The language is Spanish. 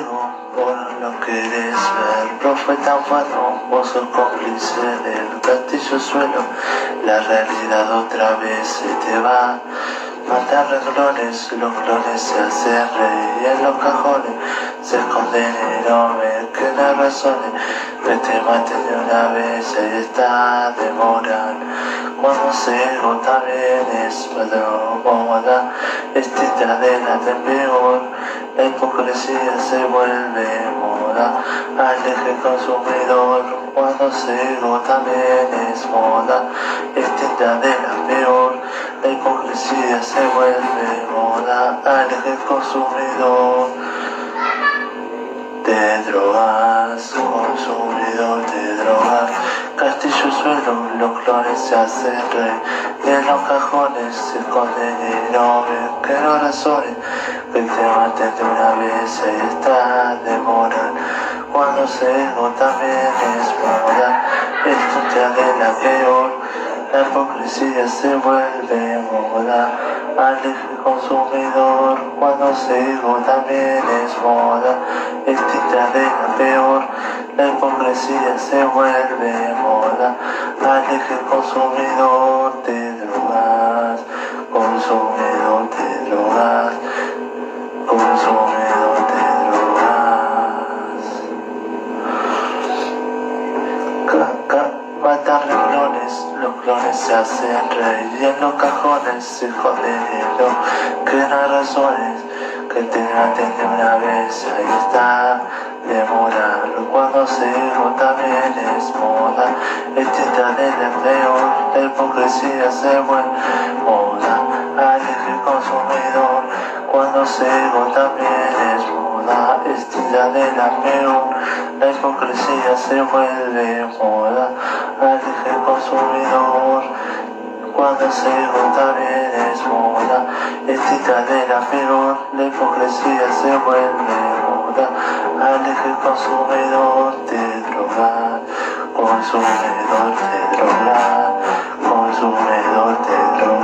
ciego, vos no lo querés ver. Profeta bueno, vos sos cómplice del castillo suelo. La realidad otra vez se te va. Matar los clones se hacen rey. Y en los cajones se esconden y no ven que las razones que te maten de una vez. Ahí está, demoran. Cuando ciego también es moda. Distinta de la del peor. La hipocresía se vuelve moda. Al eje consumidor. Cuando ciego también es moda. Distinta de la peor. La hipocresía se vuelve moda. Al eje consumidor. Te drogas, consumidor de drogas. Castillo suelo, los clones se hacen rey. Y en los cajones se esconden y no ven que no razones que te maten de una vez. Ahí está, demoran. Cuando ciego también es moda. Esto ya de la peor. La hipocresía se vuelve moda. Al eje consumidor. Cuando ciego también es moda. Distinta de la peor. La hipocresía se vuelve moda. Al eje consumidor te drogas. Consumidor te drogas. Consumidor te drogas. Matar los clones se hacen rey. Y en los cajones se esconden que no hay razones que te maten de una vez. Ahí está, demorar. Cuando ciego también es moda. Distinta de la peor. La hipocresía se vuelve moda. Al eje consumidor. Cuando ciego también es moda. Distinta de la peor. La hipocresía se vuelve moda. Al eje consumidor. Cuando ciego también es moda. Distinta de la peor. La hipocresía se vuelve moda. Al eje consumidor te drogas. Consumidor te drogas. Consumidor te drogas.